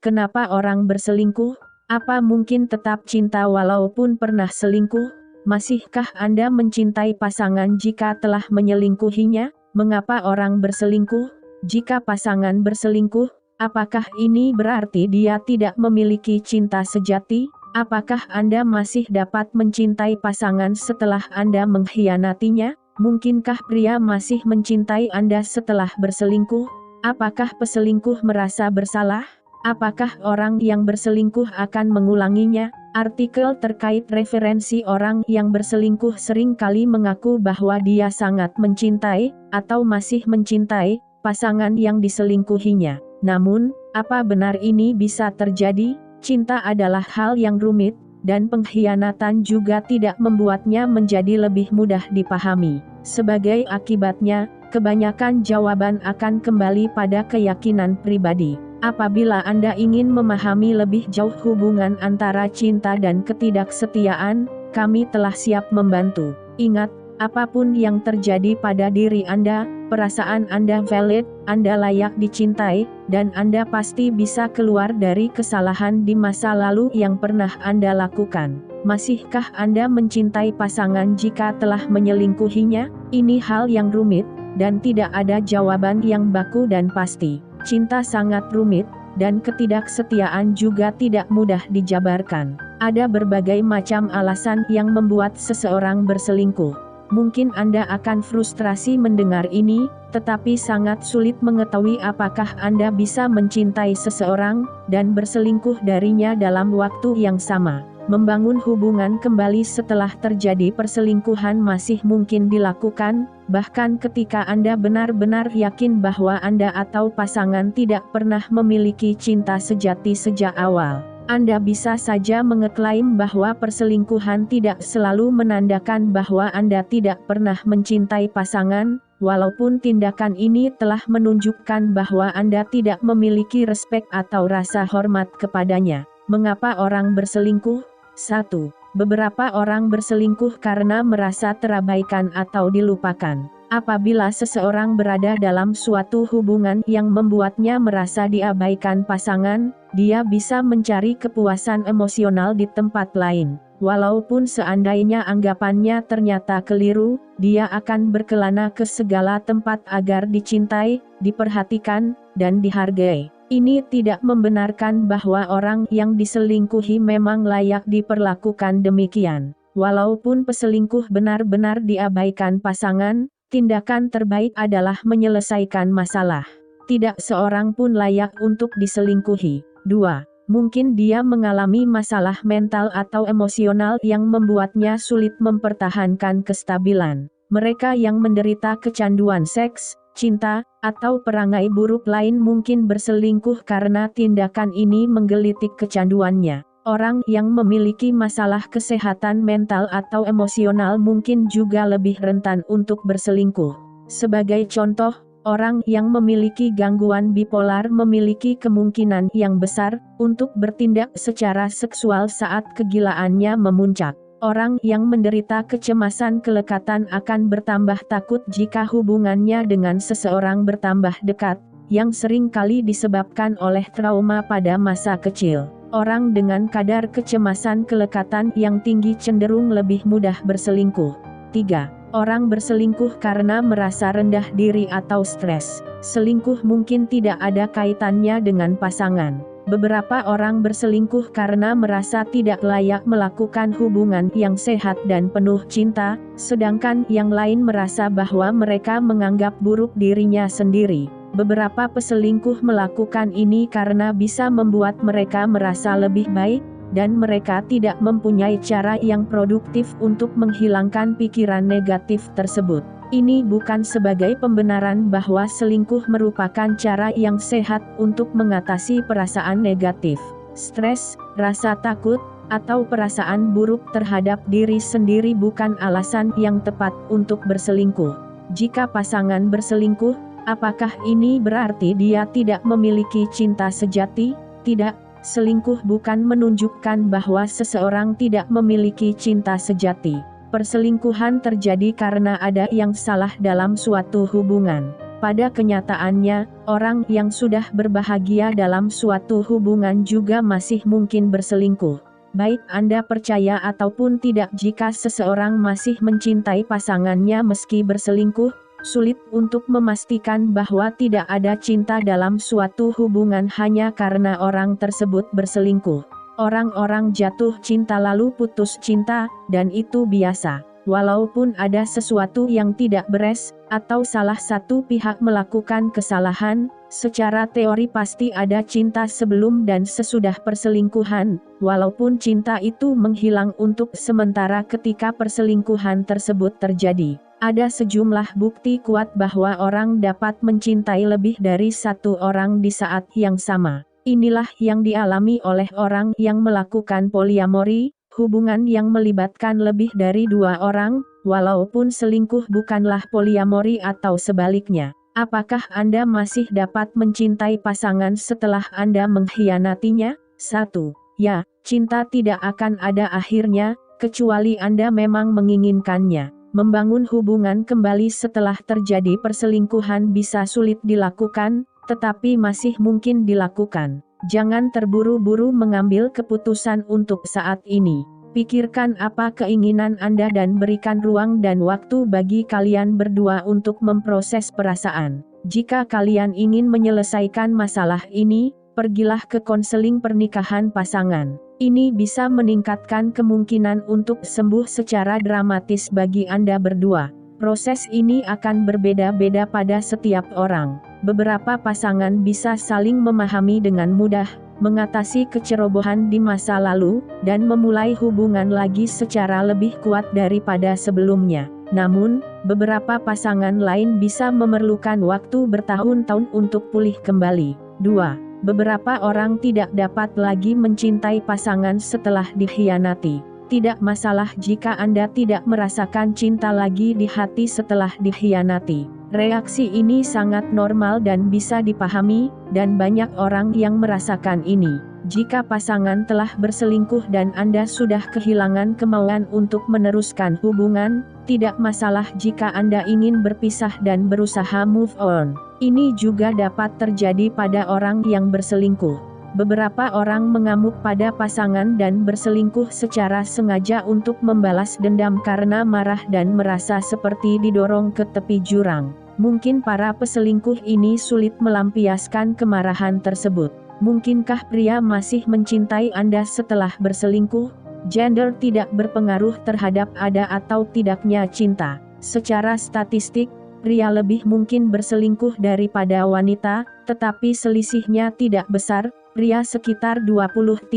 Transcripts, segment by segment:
Kenapa orang berselingkuh? Apa mungkin tetap cinta walaupun pernah selingkuh? Masihkah Anda mencintai pasangan jika telah menyelingkuhinya? Mengapa orang berselingkuh? Jika pasangan berselingkuh, apakah ini berarti dia tidak memiliki cinta sejati? Apakah Anda masih dapat mencintai pasangan setelah Anda mengkhianatinya? Mungkinkah pria masih mencintai Anda setelah berselingkuh? Apakah peselingkuh merasa bersalah? Apakah orang yang berselingkuh akan mengulanginya? Artikel terkait referensi orang yang berselingkuh sering kali mengaku bahwa dia sangat mencintai, atau masih mencintai, pasangan yang diselingkuhinya. Namun, apa benar ini bisa terjadi? Cinta adalah hal yang rumit, dan pengkhianatan juga tidak membuatnya menjadi lebih mudah dipahami. Sebagai akibatnya, kebanyakan jawaban akan kembali pada keyakinan pribadi. Apabila Anda ingin memahami lebih jauh hubungan antara cinta dan ketidaksetiaan, kami telah siap membantu. Ingat, apapun yang terjadi pada diri Anda, perasaan Anda valid, Anda layak dicintai, dan Anda pasti bisa keluar dari kesalahan di masa lalu yang pernah Anda lakukan. Masihkah Anda mencintai pasangan jika telah menyelingkuhinya? Ini hal yang rumit, dan tidak ada jawaban yang baku dan pasti. Cinta sangat rumit, dan ketidaksetiaan juga tidak mudah dijabarkan. Ada berbagai macam alasan yang membuat seseorang berselingkuh. Mungkin Anda akan frustrasi mendengar ini, tetapi sangat sulit mengetahui apakah Anda bisa mencintai seseorang, dan berselingkuh darinya dalam waktu yang sama. Membangun hubungan kembali setelah terjadi perselingkuhan masih mungkin dilakukan, bahkan ketika Anda benar-benar yakin bahwa Anda atau pasangan tidak pernah memiliki cinta sejati sejak awal. Anda bisa saja mengeklaim bahwa perselingkuhan tidak selalu menandakan bahwa Anda tidak pernah mencintai pasangan, walaupun tindakan ini telah menunjukkan bahwa Anda tidak memiliki respek atau rasa hormat kepadanya. Mengapa orang berselingkuh? 1. Beberapa orang berselingkuh karena merasa terabaikan atau dilupakan. Apabila seseorang berada dalam suatu hubungan yang membuatnya merasa diabaikan pasangan, dia bisa mencari kepuasan emosional di tempat lain. Walaupun seandainya anggapannya ternyata keliru, dia akan berkelana ke segala tempat agar dicintai, diperhatikan, dan dihargai. Ini tidak membenarkan bahwa orang yang diselingkuhi memang layak diperlakukan demikian. Walaupun peselingkuh benar-benar diabaikan pasangan, tindakan terbaik adalah menyelesaikan masalah. Tidak seorang pun layak untuk diselingkuhi. 2. Mungkin dia mengalami masalah mental atau emosional yang membuatnya sulit mempertahankan kestabilan. Mereka yang menderita kecanduan seks, cinta, atau perangai buruk lain mungkin berselingkuh karena tindakan ini menggelitik kecanduannya. Orang yang memiliki masalah kesehatan mental atau emosional mungkin juga lebih rentan untuk berselingkuh. Sebagai contoh, orang yang memiliki gangguan bipolar memiliki kemungkinan yang besar untuk bertindak secara seksual saat kegilaannya memuncak. Orang yang menderita kecemasan kelekatan akan bertambah takut jika hubungannya dengan seseorang bertambah dekat, yang sering kali disebabkan oleh trauma pada masa kecil. Orang dengan kadar kecemasan kelekatan yang tinggi cenderung lebih mudah berselingkuh. 3. Orang berselingkuh karena merasa rendah diri atau stres. Selingkuh mungkin tidak ada kaitannya dengan pasangan. Beberapa orang berselingkuh karena merasa tidak layak melakukan hubungan yang sehat dan penuh cinta, sedangkan yang lain merasa bahwa mereka menganggap buruk dirinya sendiri. Beberapa peselingkuh melakukan ini karena bisa membuat mereka merasa lebih baik, dan mereka tidak mempunyai cara yang produktif untuk menghilangkan pikiran negatif tersebut. Ini bukan sebagai pembenaran bahwa selingkuh merupakan cara yang sehat untuk mengatasi perasaan negatif, stres, rasa takut, atau perasaan buruk terhadap diri sendiri bukan alasan yang tepat untuk berselingkuh. Jika pasangan berselingkuh, apakah ini berarti dia tidak memiliki cinta sejati? Tidak, selingkuh bukan menunjukkan bahwa seseorang tidak memiliki cinta sejati. Perselingkuhan terjadi karena ada yang salah dalam suatu hubungan. Pada kenyataannya, orang yang sudah berbahagia dalam suatu hubungan juga masih mungkin berselingkuh. Baik Anda percaya ataupun tidak, jika seseorang masih mencintai pasangannya meski berselingkuh, sulit untuk memastikan bahwa tidak ada cinta dalam suatu hubungan hanya karena orang tersebut berselingkuh. Orang-orang jatuh cinta lalu putus cinta, dan itu biasa. Walaupun ada sesuatu yang tidak beres, atau salah satu pihak melakukan kesalahan, secara teori pasti ada cinta sebelum dan sesudah perselingkuhan, walaupun cinta itu menghilang untuk sementara ketika perselingkuhan tersebut terjadi. Ada sejumlah bukti kuat bahwa orang dapat mencintai lebih dari satu orang di saat yang sama. Inilah yang dialami oleh orang yang melakukan poliamori, hubungan yang melibatkan lebih dari dua orang, walaupun selingkuh bukanlah poliamori atau sebaliknya. Apakah Anda masih dapat mencintai pasangan setelah Anda mengkhianatinya? 1. Ya, cinta tidak akan ada akhirnya, kecuali Anda memang menginginkannya. Membangun hubungan kembali setelah terjadi perselingkuhan bisa sulit dilakukan, tetapi masih mungkin dilakukan. Jangan terburu-buru mengambil keputusan untuk saat ini. Pikirkan apa keinginan Anda dan berikan ruang dan waktu bagi kalian berdua untuk memproses perasaan. Jika kalian ingin menyelesaikan masalah ini, pergilah ke konseling pernikahan pasangan. Ini bisa meningkatkan kemungkinan untuk sembuh secara dramatis bagi Anda berdua. Proses ini akan berbeda-beda pada setiap orang. Beberapa pasangan bisa saling memahami dengan mudah, mengatasi kecerobohan di masa lalu, dan memulai hubungan lagi secara lebih kuat daripada sebelumnya. Namun, beberapa pasangan lain bisa memerlukan waktu bertahun-tahun untuk pulih kembali. 2. Beberapa orang tidak dapat lagi mencintai pasangan setelah dikhianati. Tidak masalah jika Anda tidak merasakan cinta lagi di hati setelah dikhianati. Reaksi ini sangat normal dan bisa dipahami, dan banyak orang yang merasakan ini. Jika pasangan telah berselingkuh dan Anda sudah kehilangan kemauan untuk meneruskan hubungan, tidak masalah jika Anda ingin berpisah dan berusaha move on. Ini juga dapat terjadi pada orang yang berselingkuh. Beberapa orang mengamuk pada pasangan dan berselingkuh secara sengaja untuk membalas dendam karena marah dan merasa seperti didorong ke tepi jurang. Mungkin para peselingkuh ini sulit melampiaskan kemarahan tersebut. Mungkinkah pria masih mencintai Anda setelah berselingkuh? Gender tidak berpengaruh terhadap ada atau tidaknya cinta. Secara statistik, pria lebih mungkin berselingkuh daripada wanita, tetapi selisihnya tidak besar. Pria sekitar 23%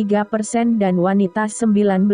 dan wanita 19%.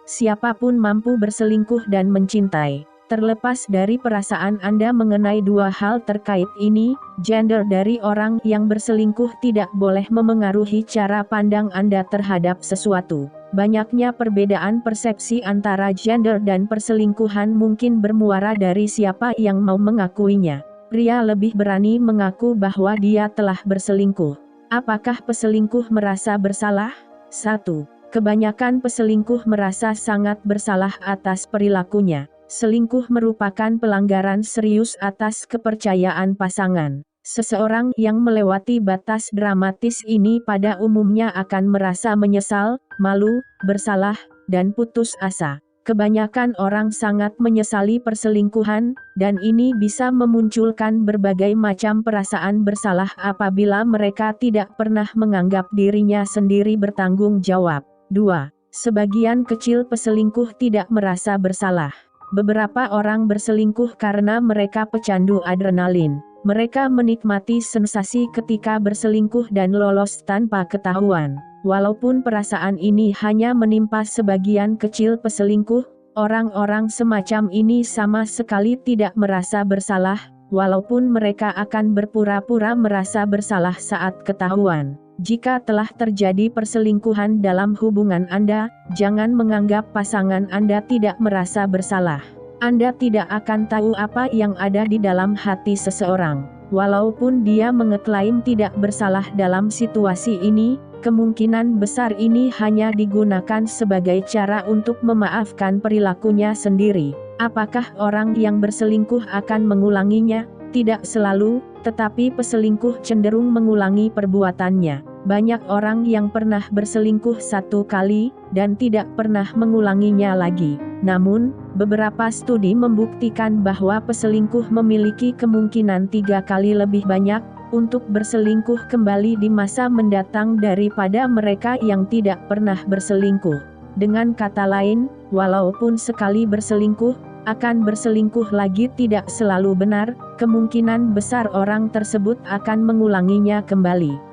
Siapapun mampu berselingkuh dan mencintai. Terlepas dari perasaan Anda mengenai dua hal terkait ini, gender dari orang yang berselingkuh tidak boleh memengaruhi cara pandang Anda terhadap sesuatu. Banyaknya perbedaan persepsi antara gender dan perselingkuhan mungkin bermuara dari siapa yang mau mengakuinya. Pria lebih berani mengaku bahwa dia telah berselingkuh. Apakah peselingkuh merasa bersalah? 1. Kebanyakan peselingkuh merasa sangat bersalah atas perilakunya. Selingkuh merupakan pelanggaran serius atas kepercayaan pasangan. Seseorang yang melewati batas dramatis ini pada umumnya akan merasa menyesal, malu, bersalah, dan putus asa. Kebanyakan orang sangat menyesali perselingkuhan, dan ini bisa memunculkan berbagai macam perasaan bersalah apabila mereka tidak pernah menganggap dirinya sendiri bertanggung jawab. 2. Sebagian kecil peselingkuh tidak merasa bersalah. Beberapa orang berselingkuh karena mereka pecandu adrenalin. Mereka menikmati sensasi ketika berselingkuh dan lolos tanpa ketahuan. Walaupun perasaan ini hanya menimpa sebagian kecil peselingkuh, orang-orang semacam ini sama sekali tidak merasa bersalah, walaupun mereka akan berpura-pura merasa bersalah saat ketahuan. Jika telah terjadi perselingkuhan dalam hubungan Anda, jangan menganggap pasangan Anda tidak merasa bersalah. Anda tidak akan tahu apa yang ada di dalam hati seseorang. Walaupun dia mengeklaim tidak bersalah dalam situasi ini, kemungkinan besar ini hanya digunakan sebagai cara untuk memaafkan perilakunya sendiri. Apakah orang yang berselingkuh akan mengulanginya? Tidak selalu, tetapi peselingkuh cenderung mengulangi perbuatannya. Banyak orang yang pernah berselingkuh 1 kali, dan tidak pernah mengulanginya lagi. Namun, beberapa studi membuktikan bahwa peselingkuh memiliki kemungkinan 3 kali lebih banyak untuk berselingkuh kembali di masa mendatang daripada mereka yang tidak pernah berselingkuh. Dengan kata lain, walaupun sekali berselingkuh, akan berselingkuh lagi tidak selalu benar, kemungkinan besar orang tersebut akan mengulanginya kembali.